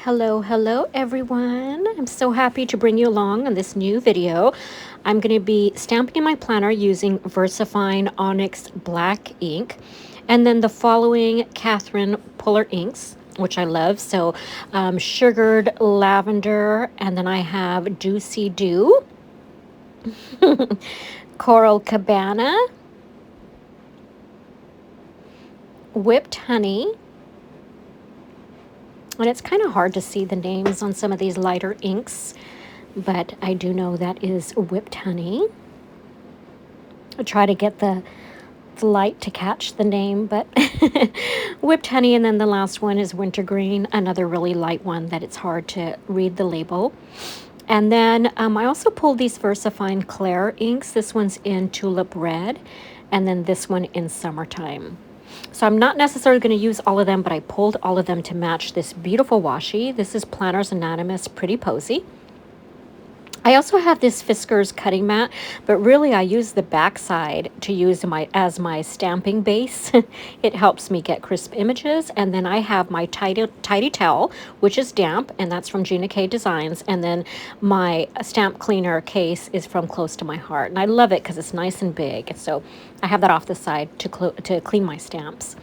Hello everyone. I'm so happy to bring you along on this new video. I'm going to be stamping in my planner using Versafine Onyx black ink and then the following Catherine Puller inks, which I love. So sugared lavender, and then I have Juicy Dew, Coral Cabana, Whipped Honey. And it's kind of hard to see the names on some of these lighter inks, but I do know that is Whipped Honey. I try to get the light to catch the name, but Whipped Honey, and then the last one is Wintergreen, another really light one that it's hard to read the label. And then I also pulled these Versafine Clair inks. This one's in Tulip Red, and then this one in Summertime. So I'm not necessarily going to use all of them, but I pulled all of them to match this beautiful washi. This is Planners Anon Pretty Posy. I also have this Fisker's cutting mat, but really I use the back side to use as my stamping base. It helps me get crisp images. And then I have my tidy towel, which is damp, and that's from Gina K Designs. And then my stamp cleaner case is from Close to My Heart. And I love it because it's nice and big. So I have that off the side to clean my stamps.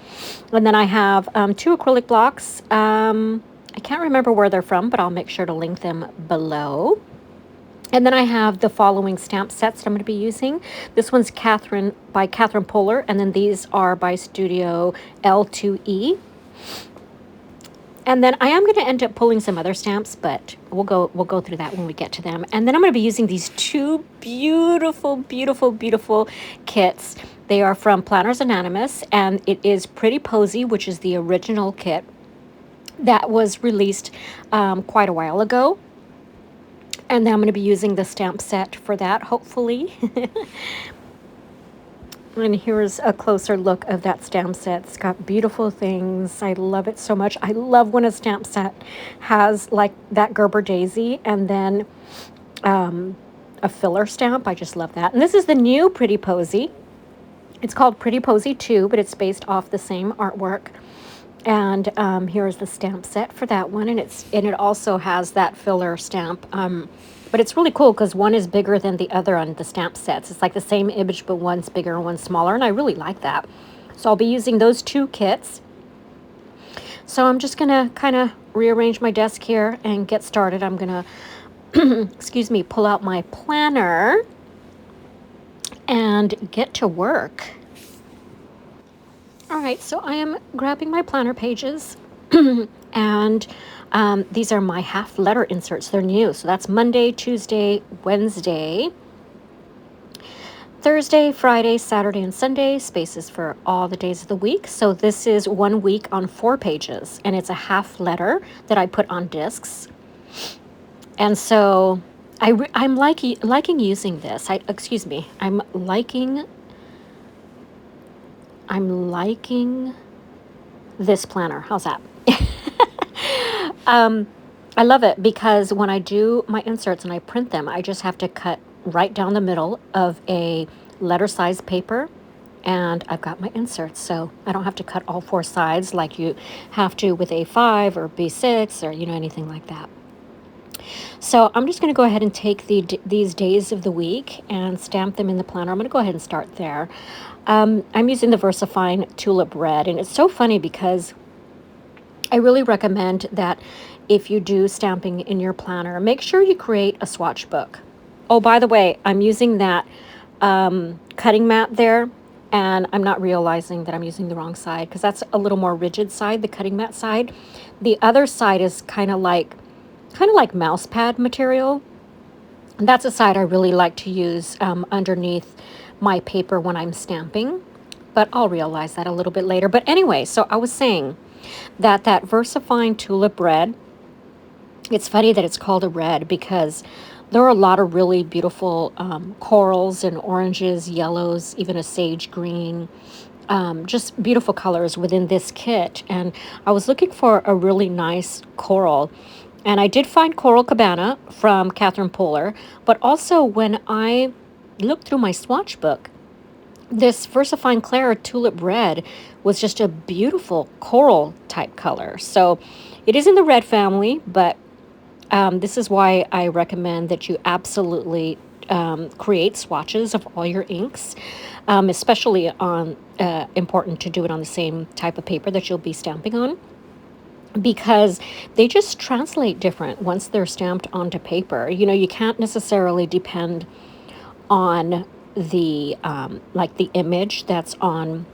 And then I have 2 acrylic blocks. I can't remember where they're from, but I'll make sure to link them below. And then I have the following stamp sets that I'm going to be using. This one's by Catherine Puller, and then these are by Studio L2E. And then I am going to end up pulling some other stamps, but we'll go through that when we get to them. And then I'm going to be using these 2 beautiful kits. They are from Planners Anon, and it is Pretty Posy, which is the original kit that was released quite a while ago. And then I'm going to be using the stamp set for that, hopefully. And here's a closer look of that stamp set. It's got beautiful things. I love it so much. I love when a stamp set has like that Gerber daisy and then a filler stamp. I just love that. And this is the new Pretty Posy. It's called Pretty Posy 2, but it's based off the same artwork. And here's the stamp set for that one, and it also has that filler stamp. But it's really cool because one is bigger than the other on the stamp sets. It's like the same image, but one's bigger and one's smaller, and I really like that. So I'll be using those 2 kits. So I'm just gonna kind of rearrange my desk here and get started. I'm gonna, excuse me, pull out my planner and get to work. All right, so I am grabbing my planner pages, and these are my half letter inserts. They're new, so that's Monday, Tuesday, Wednesday, Thursday, Friday, Saturday, and Sunday, spaces for all the days of the week. So this is 1 week on 4 pages, and it's a half letter that I put on discs. And so I'm liking using this. I'm liking this planner. How's that? I love it because when I do my inserts and I print them, I just have to cut right down the middle of a letter size paper, and I've got my inserts. So I don't have to cut all 4 sides like you have to with A5 or B6 or, anything like that. So I'm just going to go ahead and take these days of the week and stamp them in the planner. I'm going to go ahead and start there. I'm using the Versafine Tulip Red, and it's so funny because I really recommend that if you do stamping in your planner, make sure you create a swatch book. Oh, by the way, I'm using that cutting mat there, and I'm not realizing that I'm using the wrong side because that's a little more rigid side, the cutting mat side. The other side is kind of like mouse pad material. And that's a side I really like to use underneath my paper when I'm stamping, but I'll realize that a little bit later. But anyway, so I was saying that Versafine Tulip Red, it's funny that it's called a red because there are a lot of really beautiful corals and oranges, yellows, even a sage green, just beautiful colors within this kit. And I was looking for a really nice coral, and I did find Coral Cabana from Catherine Puller, but also when I looked through my swatch book, This Versafine Clair Tulip Red was just a beautiful coral type color. So it is in the red family, but this is why I recommend that you absolutely create swatches of all your inks, especially on important to do it on the same type of paper that you'll be stamping on, because they just translate different once they're stamped onto paper. You know, you can't necessarily depend on the like the image that's on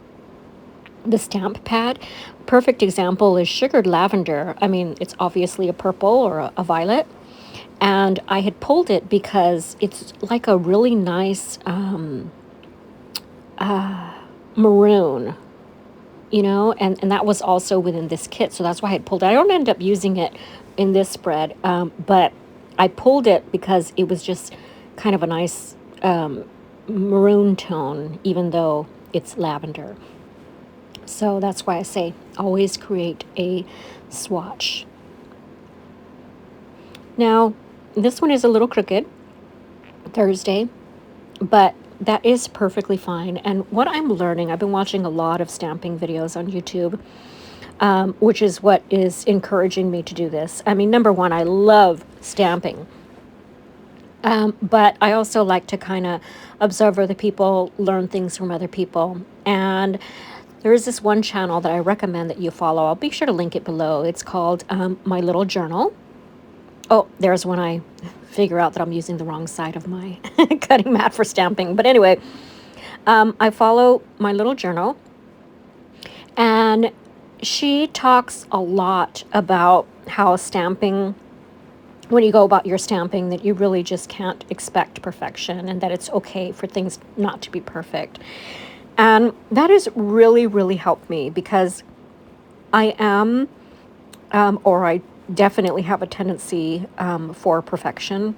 the stamp pad. Perfect example is sugared lavender. I mean, it's obviously a purple or a violet, and I had pulled it because it's like a really nice maroon, you know, and that was also within this kit, so that's why I had pulled it. I don't end up using it in this spread, but I pulled it because it was just kind of a nice maroon tone, even though it's lavender. So that's why I say always create a swatch. Now, this one is a little crooked, Thursday, but that is perfectly fine. And what I'm learning, I've been watching a lot of stamping videos on YouTube, which is what is encouraging me to do this. I mean, number one, I love stamping. But I also like to kind of observe other people, learn things from other people. And there is this one channel that I recommend that you follow. I'll be sure to link it below. It's called My Little Journal. Oh, there's when I figure out that I'm using the wrong side of my cutting mat for stamping. But anyway, I follow My Little Journal, and she talks a lot about how stamping, when you go about your stamping, that you really just can't expect perfection and that it's okay for things not to be perfect. And that has really, really helped me, because I am, or I definitely have a tendency for perfection.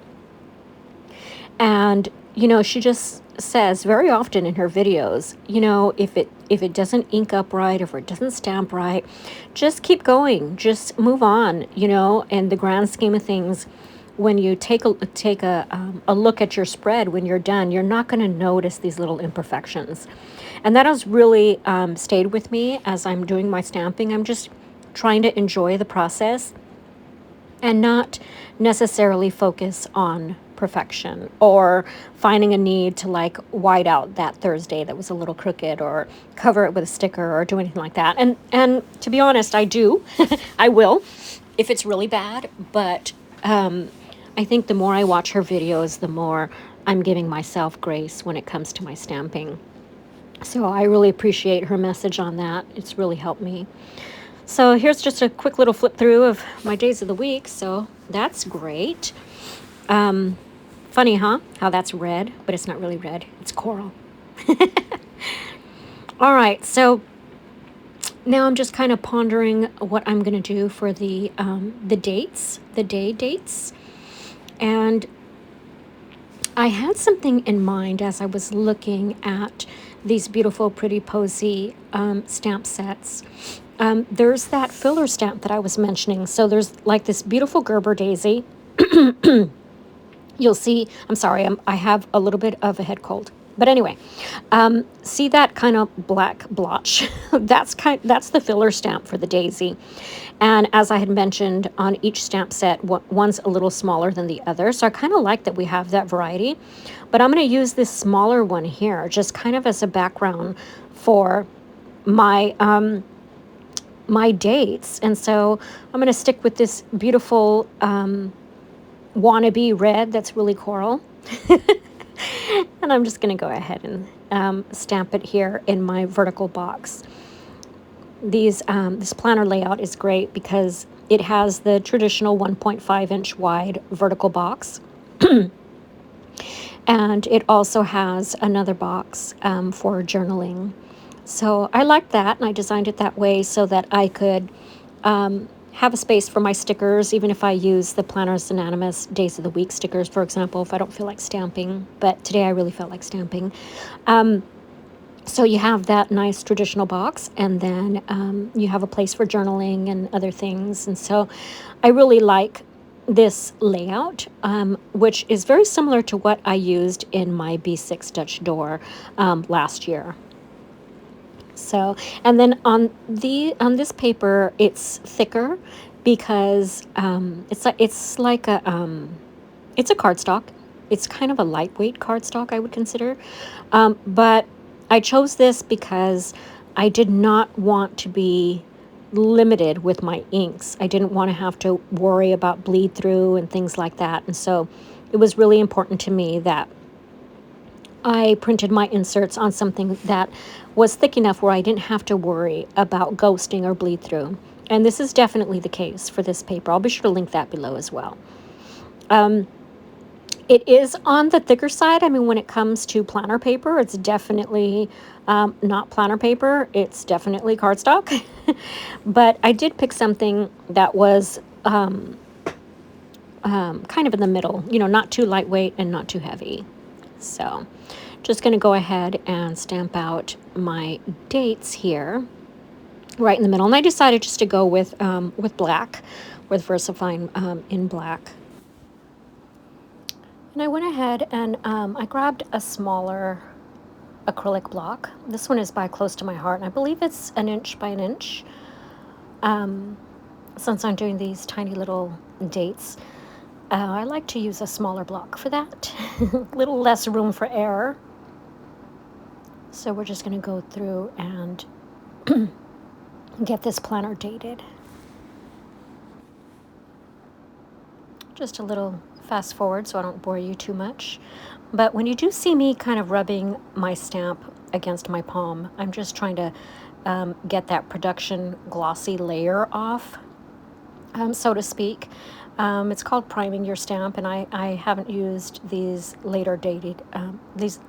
And, you know, she just says very often in her videos, you know, if it doesn't ink up right, if it doesn't stamp right, just keep going, just move on, you know. In the grand scheme of things, when you take a look at your spread when you're done, you're not going to notice these little imperfections. And that has really stayed with me as I'm doing my stamping. I'm just trying to enjoy the process and not necessarily focus on perfection or finding a need to like white out that Thursday that was a little crooked, or cover it with a sticker, or do anything like that. And to be honest, I do. I will if it's really bad, but I think the more I watch her videos, the more I'm giving myself grace when it comes to my stamping. So I really appreciate her message on that. It's really helped me. So here's just a quick little flip through of my days of the week. So that's great. Funny, huh? How that's red, but it's not really red. It's coral. All right. So now I'm just kind of pondering what I'm going to do for the dates, the day dates. And I had something in mind as I was looking at these beautiful Pretty Posy stamp sets. There's that filler stamp that I was mentioning. So there's like this beautiful Gerber daisy. You'll see, I'm sorry, I have a little bit of a head cold. But anyway, see that kind of black blotch? That's the filler stamp for the daisy. And as I had mentioned, on each stamp set, one's a little smaller than the other. So I kind of like that we have that variety. But I'm going to use this smaller one here, just kind of as a background for my my dates. And so I'm going to stick with this beautiful wannabe red that's really coral. And I'm just going to go ahead and stamp it here in my vertical box. This planner layout is great because it has the traditional 1.5-inch wide vertical box. And it also has another box for journaling. So I like that, and I designed it that way so that I could have a space for my stickers, even if I use the Planners Anonymous Days of the Week stickers, for example, if I don't feel like stamping. But today I really felt like stamping. So you have that nice traditional box, and then you have a place for journaling and other things. And so I really like this layout, which is very similar to what I used in my B6 Dutch door last year. So, and then on this paper, it's thicker because it's a cardstock. It's kind of a lightweight cardstock, I would consider. But I chose this because I did not want to be limited with my inks. I didn't want to have to worry about bleed through and things like that. And so it was really important to me that I printed my inserts on something that was thick enough where I didn't have to worry about ghosting or bleed through. And this is definitely the case for this paper. I'll be sure to link that below as well. It is on the thicker side. I mean, when it comes to planner paper, it's definitely not planner paper. It's definitely cardstock. But I did pick something that was kind of in the middle, you know, not too lightweight and not too heavy. So just going to go ahead and stamp out my dates here right in the middle. And I decided just to go with black, with Versafine in black. And I went ahead and I grabbed a smaller acrylic block. This one is by Close to My Heart, and I believe it's 1 inch by 1 inch. Since I'm doing these tiny little dates, I like to use a smaller block for that. A little less room for error. So we're just going to go through and get this planner dated. Just a little fast forward so I don't bore you too much. But when you do see me kind of rubbing my stamp against my palm, I'm just trying to get that production glossy layer off, so to speak. It's called priming your stamp, and I haven't used these later dated, these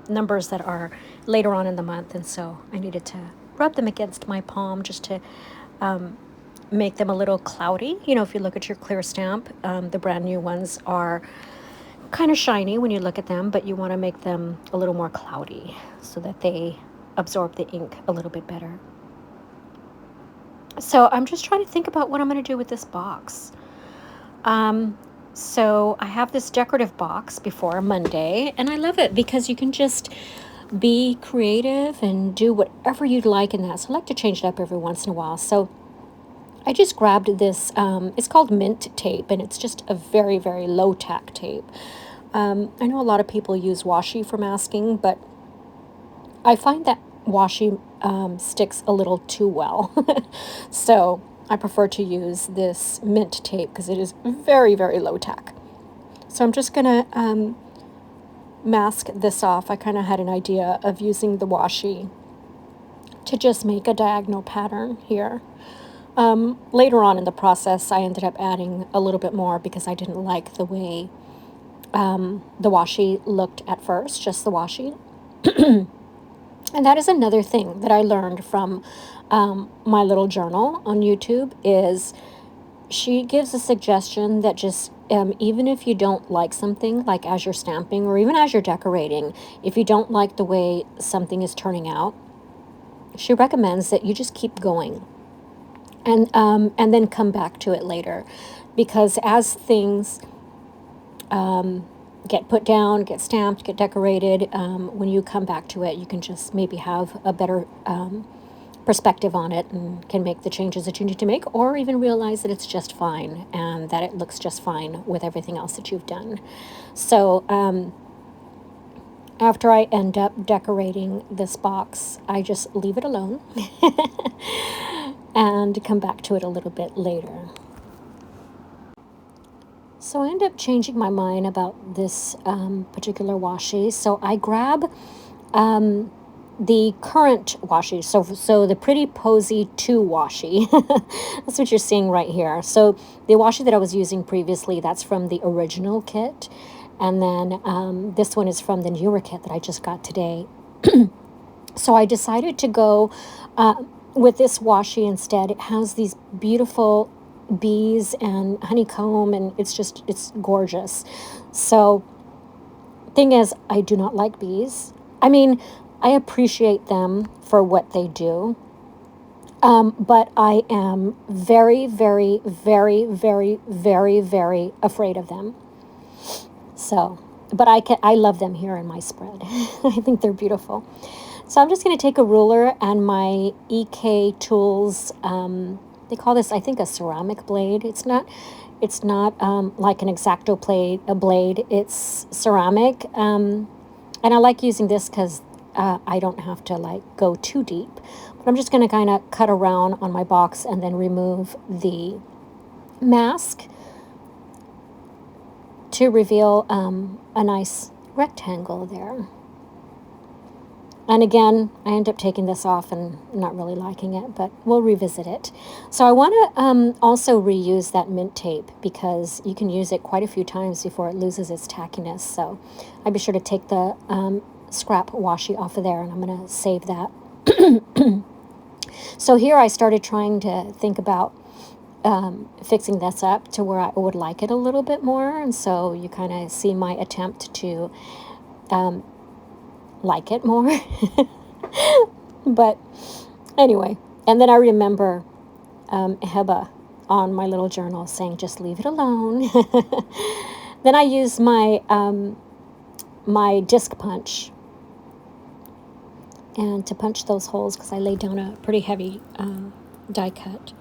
numbers that are later on in the month, and so I needed to rub them against my palm just to make them a little cloudy. You know, if you look at your Clair stamp, the brand new ones are kind of shiny when you look at them, but you want to make them a little more cloudy so that they absorb the ink a little bit better. So I'm just trying to think about what I'm going to do with this box. So I have this decorative box before Monday, and I love it because you can just be creative and do whatever you'd like in that. So I like to change it up every once in a while. So I just grabbed this, it's called mint tape, and it's just a very, very low tack tape. I know a lot of people use washi for masking, but I find that washi sticks a little too well. So I prefer to use this mint tape because it is very, very low tack. So I'm just going to mask this off. I kind of had an idea of using the washi to just make a diagonal pattern here. Later on in the process, I ended up adding a little bit more because I didn't like the way the washi looked at first, just the washi. And that is another thing that I learned from my little journal on YouTube is she gives a suggestion that just even if you don't like something, like as you're stamping or even as you're decorating, if you don't like the way something is turning out, she recommends that you just keep going and then come back to it later, because as things get put down, get stamped, get decorated, when you come back to it, you can just maybe have a better perspective on it and can make the changes that you need to make, or even realize that it's just fine and that it looks just fine with everything else that you've done. So after I end up decorating this box, I just leave it alone and come back to it a little bit later. So I end up changing my mind about this particular washi. So I grab the current washi, so the Pretty Posy 2 washi. That's what you're seeing right here. So the washi that I was using previously, that's from the original kit. And then this one is from the newer kit that I just got today. So I decided to go with this washi instead. It has these beautiful bees and honeycomb, and it's gorgeous. So thing is, I do not like bees. I mean, I appreciate them for what they do. But I am very, very, very, very, very, very afraid of them. So, but I love them here in my spread. I think they're beautiful. So I'm just going to take a ruler and my EK Tools, they call this, I think, a ceramic blade. It's not like an X-Acto blade. It's ceramic. And I like using this because I don't have to like go too deep. But I'm just going to kind of cut around on my box and then remove the mask to reveal a nice rectangle there. And again, I end up taking this off and not really liking it, but we'll revisit it. So I want to also reuse that mint tape because you can use it quite a few times before it loses its tackiness. So I'd be sure to take the scrap washi off of there, and I'm going to save that. So here I started trying to think about fixing this up to where I would like it a little bit more. And so you kind of see my attempt to like it more. But anyway, and then I remember Heba on my little journal saying, just leave it alone. Then I use my my disc punch and to punch those holes because I laid down a pretty heavy die cut.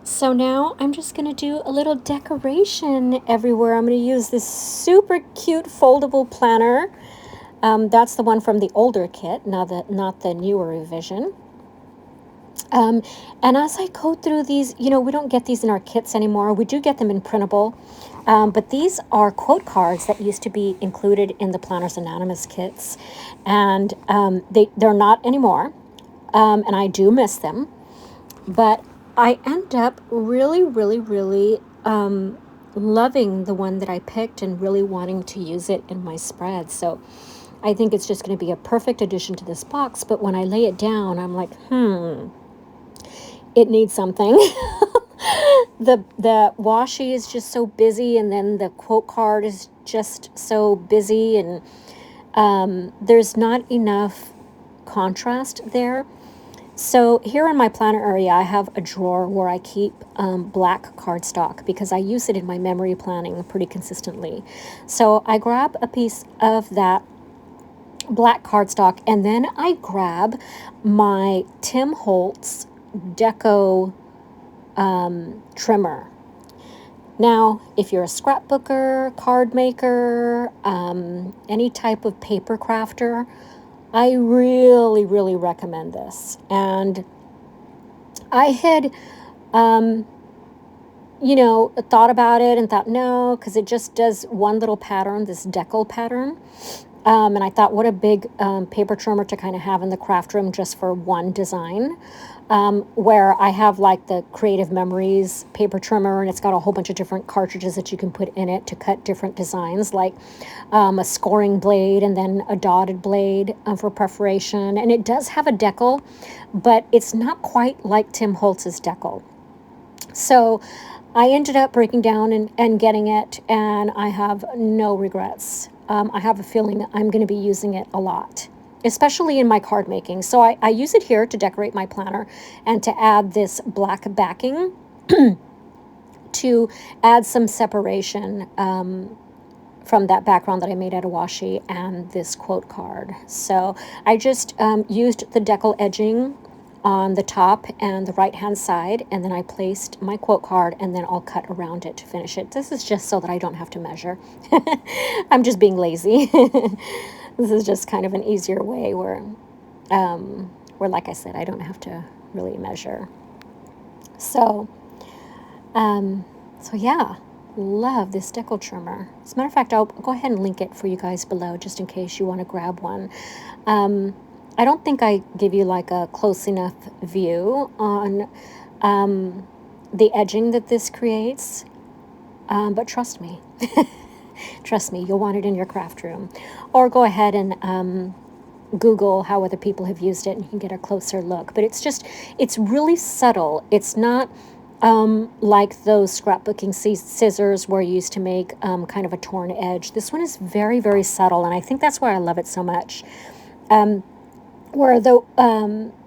So now I'm just going to do a little decoration everywhere. I'm going to use this super cute foldable planner. That's the one from the older kit, not the newer revision. And as I go through these, you know, we don't get these in our kits anymore. We do get them in printable. But these are quote cards that used to be included in the Planners Anonymous kits. And they're not anymore. And I do miss them. But I end up really, really, really loving the one that I picked and really wanting to use it in my spread. So I think it's just going to be a perfect addition to this box. But when I lay it down, I'm like, it needs something. The washi is just so busy, and then the quote card is just so busy, and there's not enough contrast there. So here in my planner area, I have a drawer where I keep black cardstock because I use it in my memory planning pretty consistently. So I grab a piece of that black cardstock, and then I grab my Tim Holtz Deco trimmer. Now, if you're a scrapbooker, card maker, any type of paper crafter, I really, really recommend this. And I had, you know, thought about it and thought, no, because it just does one little pattern, this decal pattern. And I thought, what a big paper trimmer to kind of have in the craft room just for one design. Where I have like the Creative Memories paper trimmer, and it's got a whole bunch of different cartridges that you can put in it to cut different designs, like a scoring blade and then a dotted blade for perforation. And it does have a decal, but it's not quite like Tim Holtz's decal. So I ended up breaking down and getting it, and I have no regrets. I have a feeling that I'm going to be using it a lot, especially in my card making. So I use it here to decorate my planner and to add this black backing to add some separation from that background that I made out of washi and this quote card. So I just used the decal edging on the top and the right hand side, and then I placed my quote card, and then I'll cut around it to finish it. This is just so that I don't have to measure. I'm just being lazy. This is just kind of an easier way where like I said, I don't have to really measure. So yeah, love this decal trimmer. As a matter of fact, I'll go ahead and link it for you guys below just in case you want to grab one. I don't think I give you like a close enough view on the edging that this creates, but trust me, trust me, you'll want it in your craft room. Or go ahead and Google how other people have used it, and you can get a closer look. But it's really subtle. It's not like those scrapbooking scissors where you used to make kind of a torn edge. This one is very, very subtle, and I think that's why I love it so much. Where the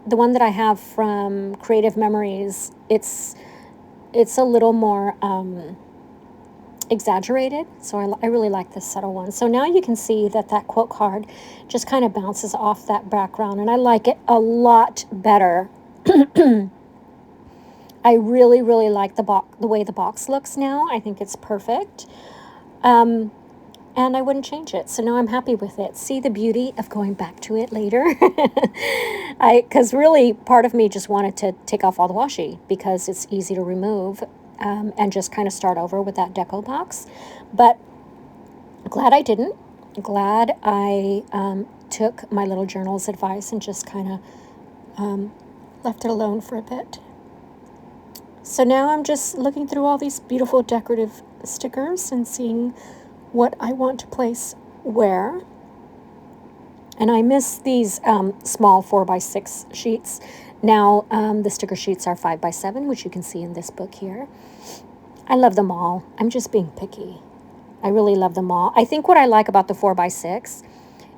one that I have from Creative Memories, it's a little more exaggerated. So I really like this subtle one. So now you can see that that quote card just kind of bounces off that background, and I like it a lot better. I really, really like the way the box looks now. I think it's perfect. Um, and I wouldn't change it. So now I'm happy with it. See the beauty of going back to it later? Because really, part of me just wanted to take off all the washi because it's easy to remove, and just kind of start over with that deco box. But glad I didn't. Glad I took my little journal's advice and just kind of left it alone for a bit. So now I'm just looking through all these beautiful decorative stickers and seeing what I want to place where. And I miss these small 4x6 sheets. Now the sticker sheets are 5x7, which you can see in this book here. I love them all. I'm just being picky. I really love them all. I think what I like about the 4x6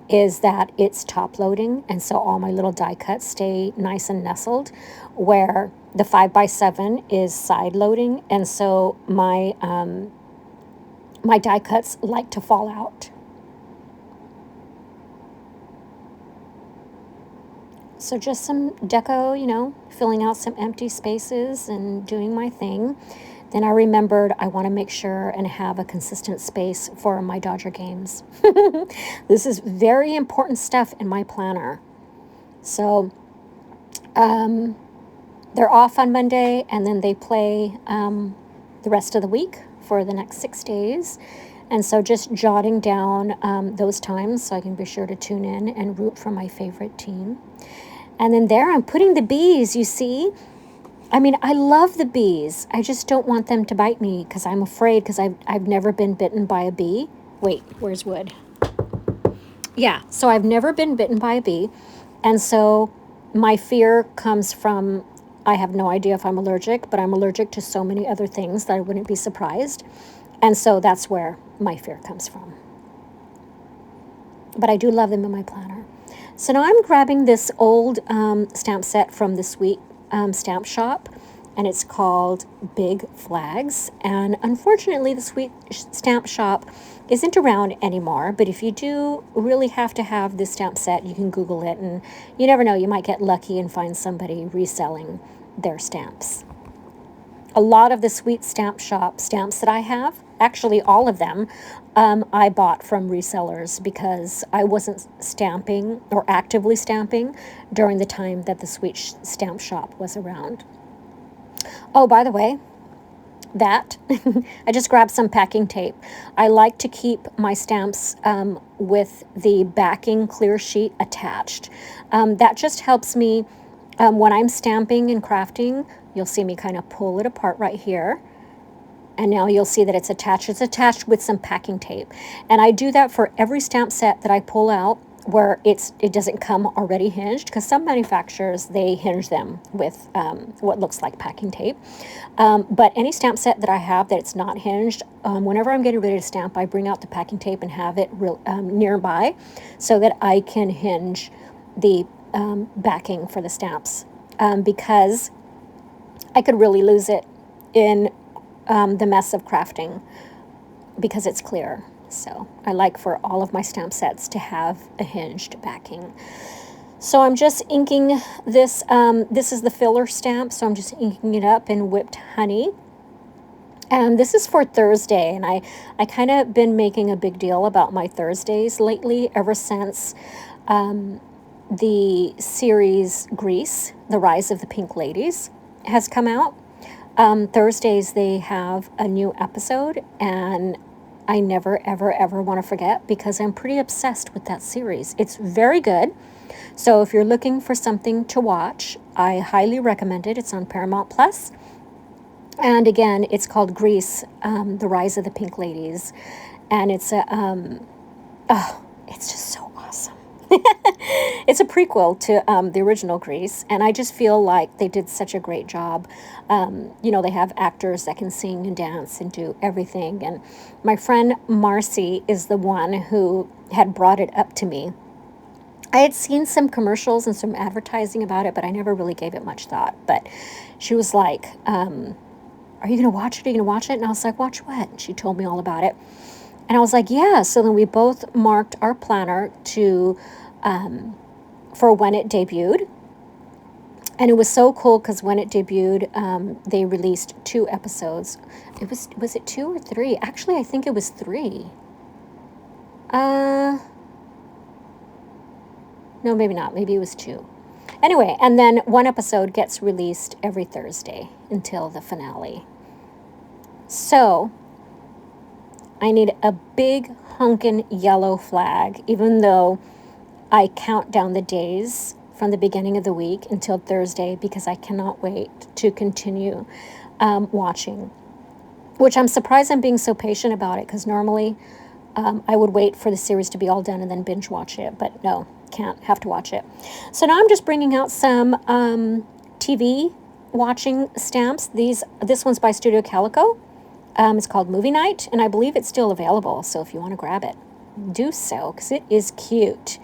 is that it's top loading, and so all my little die cuts stay nice and nestled, where the 5x7 is side loading, and so my my die cuts like to fall out. So just some deco, you know, filling out some empty spaces and doing my thing. Then I remembered I want to make sure and have a consistent space for my Dodger games. This is very important stuff in my planner. So they're off on Monday, and then they play the rest of the week for the next 6 days. And so just jotting down those times so I can be sure to tune in and root for my favorite team. And then there I'm putting the bees, you see. I mean, I love the bees. I just don't want them to bite me because I'm afraid, because I've never been bitten by a bee. Wait, where's wood? Yeah, so I've never been bitten by a bee. And so my fear comes from, I have no idea if I'm allergic, but I'm allergic to so many other things that I wouldn't be surprised. And so that's where my fear comes from. But I do love them in my planner. So now I'm grabbing this old stamp set from the Sweet Stamp Shop, and it's called Big Flags. And unfortunately, the Sweet Stamp Shop isn't around anymore, but if you do really have to have this stamp set, you can Google it, and you never know, you might get lucky and find somebody reselling their stamps. A lot of the Sweet Stamp Shop stamps that I have, actually all of them, I bought from resellers because I wasn't stamping or actively stamping during the time that the Sweet Stamp Shop was around. Oh, by the way, that I just grabbed some packing tape. I like to keep my stamps with the backing clear sheet attached. That just helps me when I'm stamping and crafting. You'll see me kind of pull it apart right here. And now you'll see that it's attached. It's attached with some packing tape. And I do that for every stamp set that I pull out where it doesn't come already hinged, because some manufacturers, they hinge them with what looks like packing tape. But any stamp set that I have that it's not hinged, whenever I'm getting ready to stamp, I bring out the packing tape and have it nearby so that I can hinge the backing for the stamps, because I could really lose it in the mess of crafting because it's clear. So I like for all of my stamp sets to have a hinged backing. So I'm just inking this. This is the filler stamp, so I'm just inking it up in Whipped Honey. And this is for Thursday, and I kind of been making a big deal about my Thursdays lately, ever since the series Grease, The Rise of the Pink Ladies, has come out. Thursdays, they have a new episode, and I never, ever, ever want to forget because I'm pretty obsessed with that series. It's very good. So if you're looking for something to watch, I highly recommend it. It's on Paramount Plus. And again, it's called Grease, The Rise of the Pink Ladies. And it's it's just so awesome. It's a prequel to the original Grease, and I just feel like they did such a great job. They have actors that can sing and dance and do everything. And my friend Marcy is the one who had brought it up to me I had seen some commercials and some advertising about it, but I never really gave it much thought. But she was like, are you going to watch it? Are you going to watch it? And I was like, watch what? And she told me all about it. And I was like, yeah. So then we both marked our planner to for when it debuted. And it was so cool because when it debuted, they released 2 episodes. Was it 2 or 3? Actually, I think it was 3. No, maybe not. Maybe it was 2. Anyway, and then 1 episode gets released every Thursday until the finale. So I need a big honkin' yellow flag, even though I count down the days from the beginning of the week until Thursday, because I cannot wait to continue watching. Which I'm surprised I'm being so patient about it, because normally I would wait for the series to be all done and then binge watch it, but no, can't, have to watch it. So now I'm just bringing out some TV watching stamps. This one's by Studio Calico. It's called Movie Night, and I believe it's still available, so if you want to grab it, do so, because it is cute.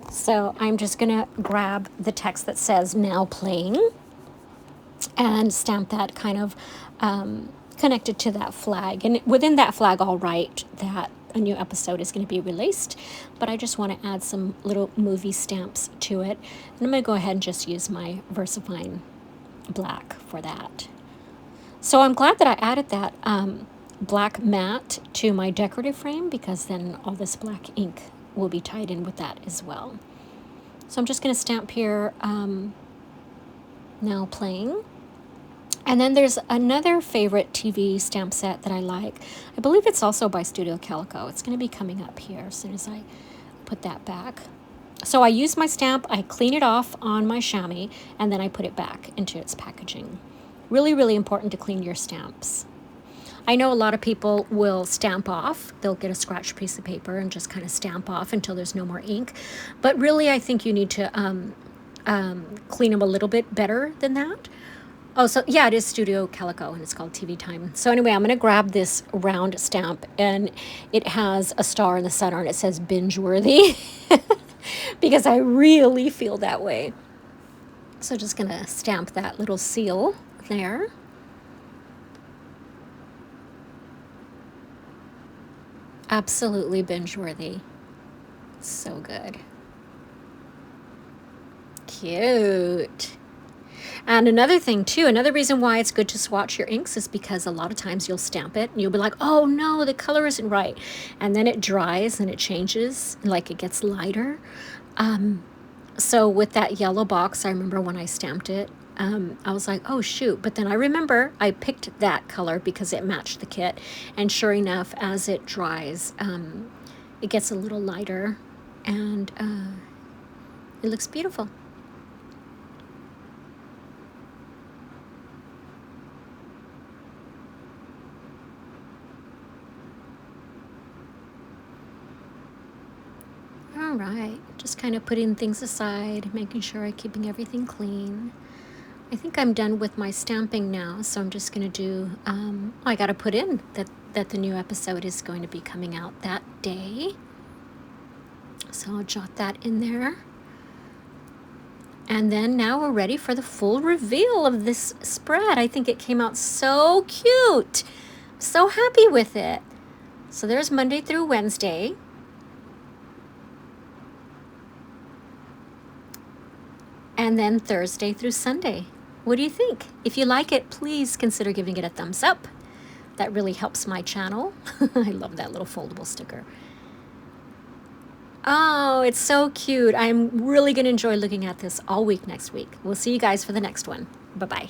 So I'm just going to grab the text that says now playing and stamp that kind of connected to that flag. And within that flag, I'll write that a new episode is going to be released, but I just want to add some little movie stamps to it. And I'm going to go ahead and just use my Versafine black for that. So I'm glad that I added that black matte to my decorative frame, because then all this black ink will be tied in with that as well. So I'm just going to stamp here, now playing. And then there's another favorite TV stamp set that I like. I believe it's also by Studio Calico. It's going to be coming up here as soon as I put that back. So I use my stamp, I clean it off on my chamois, and then I put it back into its packaging. Really, really important to clean your stamps. I know a lot of people will stamp off. They'll get a scratched piece of paper and just kind of stamp off until there's no more ink. But really, I think you need to clean them a little bit better than that. Oh, so yeah, it is Studio Calico, and it's called TV Time. So anyway, I'm going to grab this round stamp, and it has a star in the center, and it says binge-worthy, because I really feel that way. So just going to stamp that little seal there. Absolutely binge-worthy. So good. Cute. And another thing too, another reason why it's good to swatch your inks is because a lot of times you'll stamp it and you'll be like, oh no, the color isn't right. And then it dries and it changes, like it gets lighter. So with that yellow box, I remember when I stamped it, I was like, oh shoot. But then I remember I picked that color because it matched the kit. And sure enough, as it dries, it gets a little lighter, and it looks beautiful. All right, just kind of putting things aside, making sure I'm keeping everything clean. I think I'm done with my stamping now, so I'm just going to do, I got to put in that the new episode is going to be coming out that day. So I'll jot that in there. And then now we're ready for the full reveal of this spread. I think it came out so cute. So happy with it. So there's Monday through Wednesday. And then Thursday through Sunday. What do you think? If you like it, please consider giving it a thumbs up. That really helps my channel. I love that little foldable sticker. Oh, it's so cute. I'm really going to enjoy looking at this all week next week. We'll see you guys for the next one. Bye-bye.